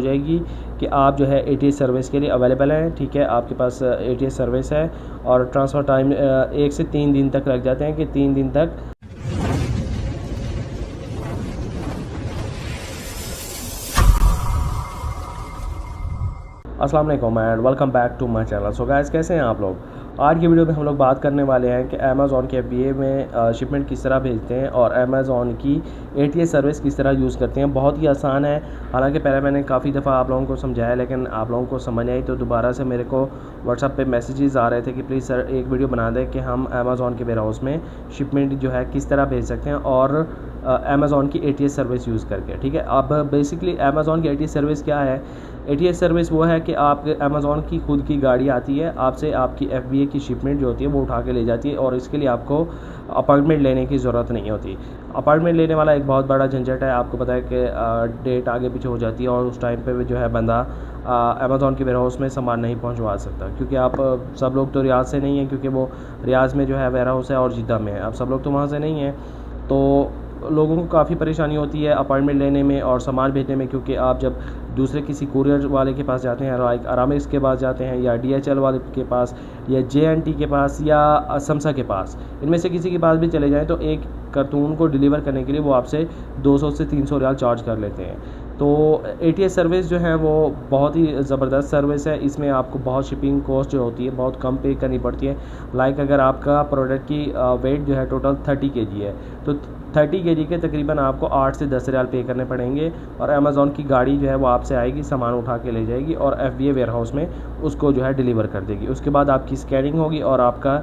हो जाएगी कि आप जो है ATS सर्विस के लिए अवेलेबल हैं। ठीक है, आपके पास ATS सर्विस है और ट्रांसफ़र टाइम 1 से 3 दिन तक लग जाते हैं कि 3 दिन तक अस्सलाम वालेकुम and welcome back to my channel. So guys, कैसे हैं आप लोग? आज की वीडियो में हम लोग बात करने वाले हैं कि अमेज़ॉन के FBA में शिपमेंट किस तरह भेजते हैं और अमेज़ॉन की ATS सर्विस किस तरह यूज़ करते हैं। बहुत ही आसान है, हालांकि पहले मैंने काफ़ी दफ़ा आप लोगों को समझाया लेकिन आप लोगों को समझ नहीं आई, तो दोबारा से मेरे को व्हाट्सएप पे मैसेजेस आ रहे थे कि प्लीज़ सर एक वीडियो बना दें कि हम अमेज़ॉन के वेयरहाउस में शिपमेंट जो है किस तरह भेज सकते हैं और अमेज़ॉन की ATS सर्विस यूज़ करके। ठीक है, अब बेसिकली अमेज़ॉन की ATS सर्विस क्या है? ATS सर्विस वो है कि आप अमेज़ॉन की खुद की गाड़ी आती है, आपसे आपकी FBA की शिपमेंट जो होती है वो उठा के ले जाती है और इसके लिए आपको अपॉइंटमेंट लेने की ज़रूरत नहीं होती। अपॉइंटमेंट लेने वाला एक बहुत बड़ा झंझट है, आपको पता है कि डेट आगे पीछे हो जाती है और उस टाइम पे भी जो है बंदा अमेज़ॉन के वेयरहाउस में सामान नहीं पहुंचवा सकता, क्योंकि आप सब लोग तो रियाज़ से नहीं हैं, क्योंकि वो रियाज़ में जो है वेयरहाउस है और जिद्दा में है। अब सब लोग तो वहाँ से नहीं हैं, तो लोगों को काफ़ी परेशानी होती है अपॉइंटमेंट लेने में और सामान भेजने में, क्योंकि आप जब दूसरे किसी कुरियर वाले के पास जाते हैं, लाइक आरामिक्स के पास जाते हैं या DHL वाले के पास या JNT के पास या समसा के पास, इनमें से किसी के पास भी चले जाएं तो एक कार्टून को डिलीवर करने के लिए वो आपसे 200 से 300 रियाल चार्ज कर लेते हैं। तो ATS सर्विस जो है वो बहुत ही ज़बरदस्त सर्विस है। इसमें आपको बहुत शिपिंग कॉस्ट जो होती है बहुत कम पे करनी पड़ती है। लाइक अगर आपका प्रोडक्ट की वेट जो है टोटल 30 kg है, तो 30 kg के तकरीबन आपको 8 से 10 रियाल पे करने पड़ेंगे और अमेज़ॉन की गाड़ी जो है वो आपसे आएगी, सामान उठा के ले जाएगी और FBA वेयरहाउस में उसको जो है डिलीवर कर देगी। उसके बाद आपकी स्कैनिंग होगी और आपका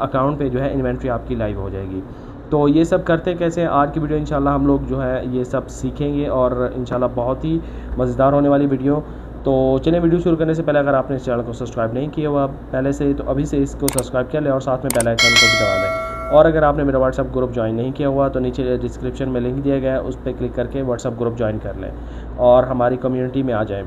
अकाउंट पे जो है इन्वेंट्री आपकी लाइव हो जाएगी। तो ये सब करते कैसे हैं, आज की वीडियो इंशाल्लाह हम लोग जो है ये सब सीखेंगे और इंशाल्लाह बहुत ही मज़ेदार होने वाली वीडियो। तो चलिए, वीडियो शुरू करने से पहले अगर आपने इस चैनल को सब्सक्राइब नहीं किया हुआ पहले से, तो अभी से इसको सब्सक्राइब कर लें और साथ में बेल आइकन को भी दबा दें। और अगर आपने मेरा व्हाट्सअप ग्रुप ज्वाइन नहीं किया हुआ तो नीचे डिस्क्रिप्शन में लिंक दिया गया है, उस पर क्लिक करके व्हाट्सअप ग्रुप ज्वाइन कर लें और हमारी कम्युनिटी में आ जाएँ।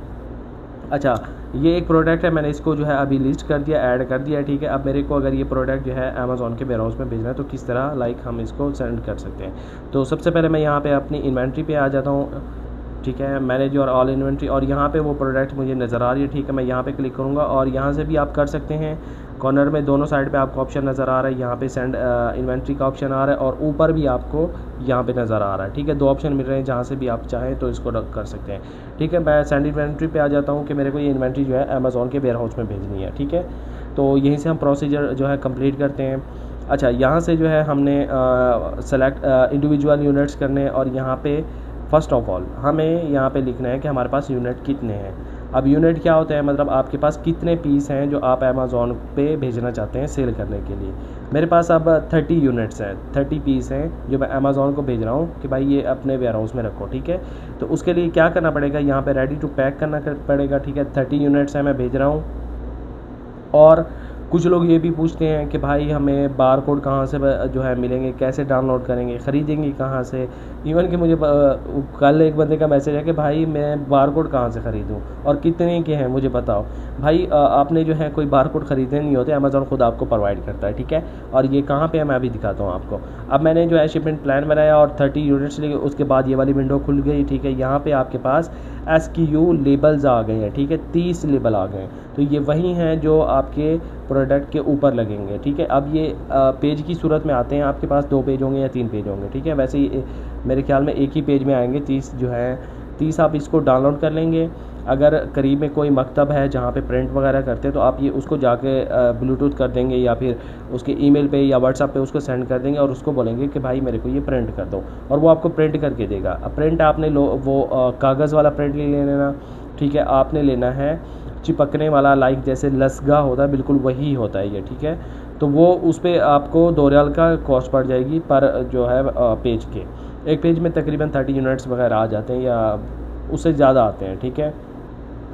अच्छा, ये एक प्रोडक्ट है, मैंने इसको जो है अभी लिस्ट कर दिया, ऐड कर दिया। ठीक है, अब मेरे को अगर ये प्रोडक्ट जो है अमेज़ॉन के वेयरहाउस में भेजना है तो किस तरह लाइक हम इसको सेंड कर सकते हैं। तो सबसे पहले मैं यहाँ पे अपनी इन्वेंट्री पे आ जाता हूँ। ठीक है, मैनेज और ऑल इन्वेंट्री, और यहाँ पे वो प्रोडक्ट मुझे नज़र आ रही है। ठीक है, मैं यहाँ पे क्लिक करूँगा और यहाँ से भी आप कर सकते हैं। कॉर्नर में दोनों साइड पे आपको ऑप्शन नज़र आ रहा है, यहाँ पे सेंड इन्वेंट्री का ऑप्शन आ रहा है और ऊपर भी आपको यहाँ पे नज़र आ रहा है। ठीक है, दो ऑप्शन मिल रहे हैं, जहाँ से भी आप चाहें तो इसको कर सकते हैं। ठीक है, मैं सेंड इन्वेंट्री पे आ जाता हूँ कि मेरे को ये इन्वेंट्री जो है अमेज़ॉन के वेयरहाउस में भेजनी है। ठीक है, तो यहीं से हम प्रोसीजर जो है कंप्लीट करते हैं। अच्छा, यहाँ से जो है हमने सेलेक्ट इंडिविजुअल यूनिट्स करने और यहाँ पे फ़र्स्ट ऑफ ऑल हमें यहाँ पे लिखना है कि हमारे पास यूनिट कितने हैं। अब यूनिट क्या होता है, मतलब आपके पास कितने पीस हैं जो आप अमेज़ॉन पे भेजना चाहते हैं सेल करने के लिए। मेरे पास अब 30 यूनिट्स हैं, 30 पीस हैं जो मैं अमेज़ॉन को भेज रहा हूँ कि भाई ये अपने वेयरहाउस में रखो। ठीक है, तो उसके लिए क्या करना पड़ेगा, यहाँ पे रेडी टू पैक करना पड़ेगा। ठीक है, 30 यूनिट्स हैं मैं भेज रहा हूँ। और कुछ लोग ये भी पूछते हैं कि भाई हमें बार कोड कहाँ से जो है मिलेंगे, कैसे डाउनलोड करेंगे, ख़रीदेंगे कहाँ से। इवन कि मुझे कल एक बंदे का मैसेज है कि भाई मैं बार कोड कहाँ से ख़रीदूँ और कितने के हैं मुझे बताओ। भाई आपने जो है कोई बार कोड ख़रीदने नहीं होते, अमेज़ॉन खुद आपको प्रोवाइड करता है। ठीक है, और ये कहाँ पे है मैं अभी दिखाता हूँ आपको। अब मैंने जो है शिपमेंट प्लान बनाया और 30 यूनिट्स लिए, उसके बाद ये वाली विंडो खुल गई। ठीक है, यहाँ पर आपके पास SKU लेबल्स आ गए हैं। ठीक है, 30 लेबल आ गए हैं, तो ये वही हैं जो आपके प्रोडक्ट के ऊपर लगेंगे। ठीक है, अब ये पेज की सूरत में आते हैं, आपके पास 2 पेज होंगे या 3 पेज होंगे। ठीक है, वैसे ही मेरे ख्याल में एक ही पेज में आएंगे 30 जो है 30। आप इसको डाउनलोड कर लेंगे। अगर करीब में कोई मकतब है जहाँ पे प्रिंट वगैरह करते हैं तो आप ये उसको जाके ब्लूटूथ कर देंगे या फिर उसके ईमेल पे या व्हाट्सएप पे उसको सेंड कर देंगे और उसको बोलेंगे कि भाई मेरे को ये प्रिंट कर दो, और वो आपको प्रिंट करके देगा। अब प्रिंट आपने कागज़ वाला प्रिंट ले लेना। ठीक है, आपने लेना है चिपकने वाला, लाइक जैसे लसगा होता है बिल्कुल वही होता है ये। ठीक है, तो वो उस पर आपको 2 रियाल का कॉस्ट पड़ जाएगी पर जो है पेज के। एक पेज में तकरीबन 30 यूनिट्स वगैरह आ जाते हैं या उससे ज़्यादा आते हैं। ठीक है,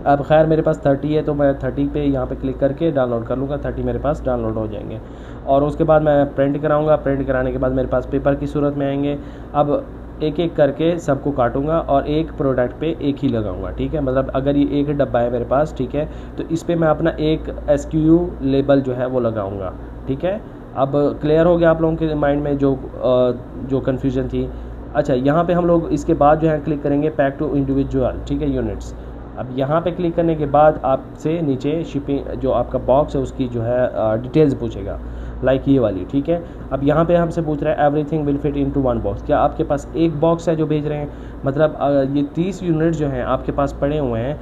अब खैर मेरे पास 30 है तो मैं 30 पे यहाँ पे क्लिक करके डाउनलोड कर लूँगा। 30 मेरे पास डाउनलोड हो जाएंगे और उसके बाद मैं प्रिंट कराऊँगा। प्रिंट कराने के बाद मेरे पास पेपर की सूरत में आएंगे। अब एक एक करके सबको काटूंगा और एक प्रोडक्ट पे एक ही लगाऊंगा। ठीक है, मतलब अगर ये एक डब्बा है मेरे पास, ठीक है, तो इस पर मैं अपना एक SKU लेबल जो है वो लगाऊंगा। ठीक है, अब क्लियर हो गया आप लोगों के माइंड में जो कन्फ्यूजन थी। अच्छा, यहाँ पे हम लोग इसके बाद जो है क्लिक करेंगे पैक टू इंडिविजुअल। ठीक है, यूनिट्स। अब यहाँ पे क्लिक करने के बाद आपसे नीचे शिपिंग जो आपका बॉक्स है उसकी जो है डिटेल्स पूछेगा, लाइक ये वाली, ठीक है। अब यहाँ पे हमसे पूछ रहा है everything will fit into one box, क्या आपके पास एक बॉक्स है जो भेज रहे हैं, मतलब ये 30 यूनिट जो हैं आपके पास पड़े हुए हैं,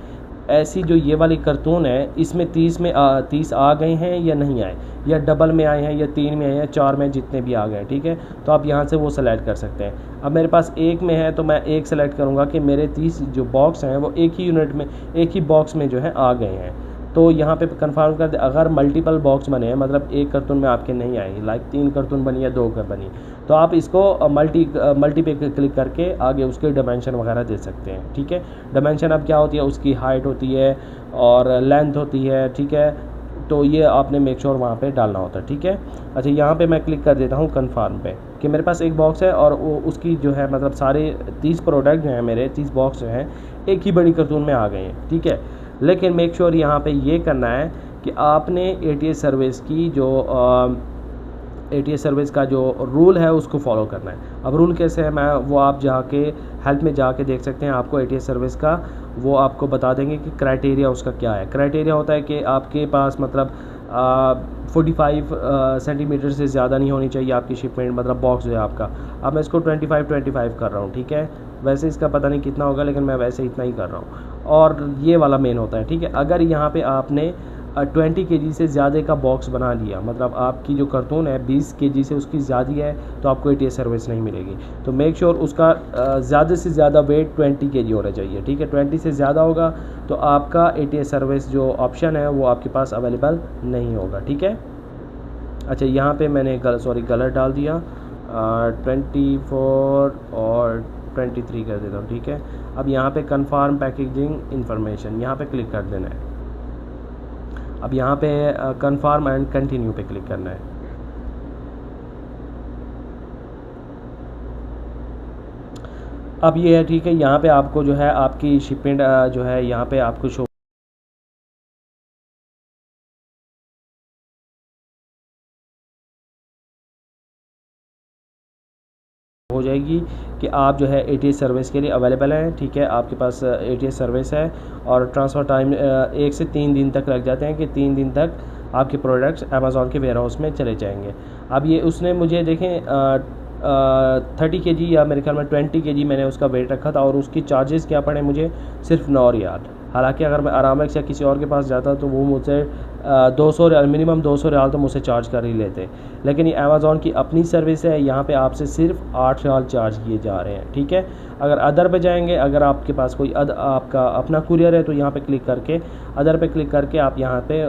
ऐसी जो ये वाली कार्टून है इसमें 30 आ गए हैं या नहीं आए, या डबल में आए हैं या 3 में आए हैं, 4 में, जितने भी आ गए, ठीक है। तो आप यहाँ से वो सेलेक्ट कर सकते हैं। अब मेरे पास एक में है तो मैं एक सेलेक्ट करूँगा कि मेरे 30 जो बॉक्स हैं वो एक ही यूनिट में, एक ही बॉक्स में जो है आ गए हैं। तो यहाँ पे कंफर्म कर दे। अगर मल्टीपल बॉक्स बने हैं, मतलब एक कार्टून में आपके नहीं आएगी, लाइक 3 कार्टून बनी या 2 का बनी, तो आप इसको मल्टी पे क्लिक करके आगे उसके डायमेंशन वगैरह दे सकते हैं, ठीक है। डायमेंशन अब क्या होती है, उसकी हाइट होती है और लेंथ होती है, ठीक है। तो ये आपने मेक श्योर वहाँ पे डालना होता है, ठीक है। अच्छा, यहाँ पे मैं क्लिक कर देता हूँ कन्फर्म पे कि मेरे पास एक बॉक्स है और उसकी जो है मतलब सारे 30 प्रोडक्ट जो हैं, मेरे 30 बॉक्स जो हैं एक ही बड़ी कार्टून में आ गए हैं, ठीक है। लेकिन मेक श्योर यहाँ पे ये करना है कि आपने एटीएस सर्विस की जो एटीएस सर्विस का जो रूल है उसको फॉलो करना है। अब रूल कैसे है, मैं वो आप जाके हेल्प में जाके देख सकते हैं। आपको एटीएस सर्विस का वो आपको बता देंगे कि क्राइटेरिया उसका क्या है। क्राइटेरिया होता है कि आपके पास मतलब 45 सेंटीमीटर से ज़्यादा नहीं होनी चाहिए आपकी शिपमेंट, मतलब बॉक्स जो है आपका। अब मैं इसको 25 कर रहा हूँ, ठीक है। वैसे इसका पता नहीं कितना होगा, लेकिन मैं वैसे इतना ही कर रहा हूँ। और ये वाला मेन होता है, ठीक है। अगर यहाँ पे आपने 20 kg से ज़्यादा का बॉक्स बना लिया, मतलब आपकी जो कार्टून है 20 kg से उसकी ज़्यादा है, तो आपको एटीएस सर्विस नहीं मिलेगी। तो मेक श्योर उसका ज़्यादा से ज़्यादा वेट 20 kg होना चाहिए, ठीक है। 20 से ज़्यादा होगा तो आपका एटीएस सर्विस जो ऑप्शन है वो आपके पास अवेलेबल नहीं होगा, ठीक है। अच्छा, यहाँ पे मैंने गलत डाल दिया, 24 और 23 कर देता हूँ, ठीक है। अब यहाँ पे कन्फर्म पैकेजिंग इन्फॉर्मेशन, यहाँ पे क्लिक कर देना है। अब यहाँ पे कन्फर्म एंड कंटिन्यू पे क्लिक करना है। अब ये है, ठीक है। यहाँ पे आपको जो है आपकी शिपमेंट जो है यहाँ पे आपको शो हो जाएगी कि आप जो है एटीएस सर्विस के लिए अवेलेबल हैं, ठीक है। आपके पास एटीएस सर्विस है और ट्रांसफ़र टाइम 1 से 3 दिन तक लग जाते हैं कि 3 दिन तक आपके प्रोडक्ट्स अमेज़ॉन के वेयर हाउस में चले जाएंगे। अब ये उसने मुझे देखें 30 kg या मेरे ख्याल में 20 kg मैंने उसका वेट रखा था और उसकी चार्जेस क्या पड़े मुझे, सिर्फ 9 रियाल। हालांकि अगर मैं आरामक्स या किसी और के पास जाता तो वो मुझसे 200 रियाल, मिनिमम 200 रियाल तो मुझसे चार्ज कर ही लेते। लेकिन ये अमेज़ॉन की अपनी सर्विस है, यहाँ पे आपसे सिर्फ 8 रियाल चार्ज किए जा रहे हैं, ठीक है। अगर अदर पे जाएंगे, अगर आपके पास कोई आपका अपना कुरियर है तो यहाँ पे क्लिक करके अदर पे क्लिक करके आप यहाँ पे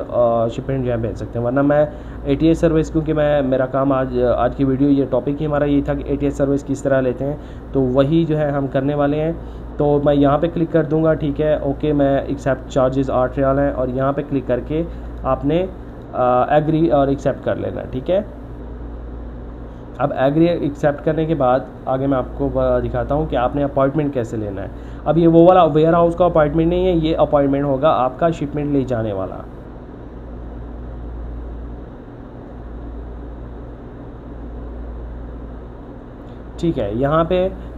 शिपमेंट जो है भेज सकते हैं। वरना मैं एटीएस सर्विस, क्योंकि मेरा काम आज की वीडियो ये टॉपिक ही हमारा ये था कि एटीएस सर्विस किस तरह लेते हैं, तो वही जो है हम करने वाले हैं। तो मैं यहाँ पे क्लिक कर दूंगा, ठीक है। ओके, मैं एक्सेप्ट चार्जेस 8 रियाल हैं और यहाँ पे क्लिक करके आपने एग्री और एक्सेप्ट कर लेना, ठीक है। अब एग्री एक्सेप्ट करने के बाद आगे मैं आपको दिखाता हूँ कि आपने अपॉइंटमेंट कैसे लेना है। अब ये वो वाला वेयर हाउस का अपॉइंटमेंट नहीं है, ये अपॉइंटमेंट होगा आपका शिपमेंट ले जाने वाला। ठीक है, यहाँ पे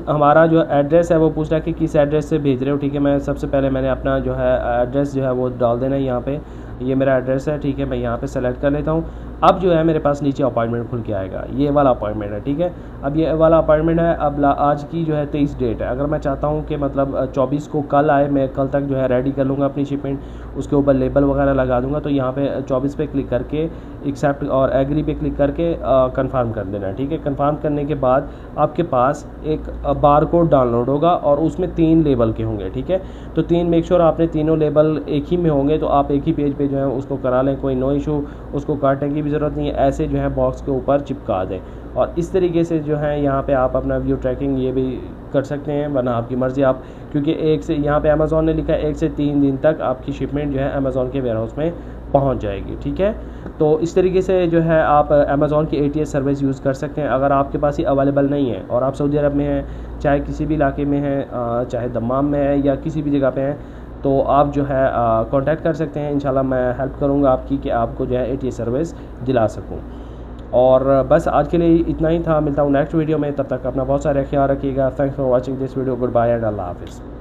हमारा जो एड्रेस है वो पूछ रहा है कि किस एड्रेस से भेज रहे हो, ठीक है। मैं सबसे पहले मैंने अपना जो है एड्रेस जो है वो डाल देना है यहाँ पे। ये मेरा एड्रेस है, ठीक है। मैं यहाँ पे सेलेक्ट कर लेता हूँ। अब जो है मेरे पास नीचे अपॉइंटमेंट खुल के आएगा, ये वाला अपॉइंटमेंट है, ठीक है। अब ये वाला अपॉइंटमेंट है। अब आज की जो है 23 डेट है। अगर मैं चाहता हूँ कि मतलब 24 को कल आए, मैं कल तक जो है रेडी कर लूँगा अपनी शिपमेंट, उसके ऊपर लेबल वगैरह लगा दूँगा। तो यहाँ पे 24 पे क्लिक करके एक्सेप्ट और एग्री पे क्लिक करके कंफर्म कर देना, ठीक है। कंफर्म करने के बाद आपके पास एक बार कोड डाउनलोड होगा और उसमें 3 लेबल के होंगे, ठीक है। तो 3 मेक श्योर आपने तीनों लेबल एक ही में होंगे, तो आप एक ही पेज पे जो है उसको करा लें, कोई नो इशू, उसको काटने की भी ज़रूरत नहीं है। ऐसे जो है बॉक्स के ऊपर चिपका दें और इस तरीके से जो है यहाँ पे आप अपना व्यू ट्रैकिंग ये भी कर सकते हैं, वरना आपकी मर्ज़ी। आप क्योंकि एक से यहाँ पे अमेज़ॉन ने लिखा है 1 से 3 दिन तक आपकी शिपमेंट जो है अमेज़ॉन के वेयर हाउस में पहुँच जाएगी, ठीक है। तो इस तरीके से जो है आप अमेज़ॉन की एटीएस सर्विस यूज़ कर सकते हैं। अगर आपके पास ये अवेलेबल नहीं है और आप सऊदी अरब में हैं, चाहे किसी भी इलाके में हैं, चाहे दम्माम में है या किसी भी जगह पे हैं, तो आप जो है कांटेक्ट कर सकते हैं। इंशाल्लाह मैं हेल्प करूंगा आपकी कि आपको जो है एटीएस सर्विस दिला सकूं। और बस आज के लिए इतना ही था। मिलता हूं नेक्स्ट वीडियो में, तब तक अपना बहुत सारा ख्याल रखिएगा। Thanks for watching this video. Good bye एंड अल्लाह हाफिज़।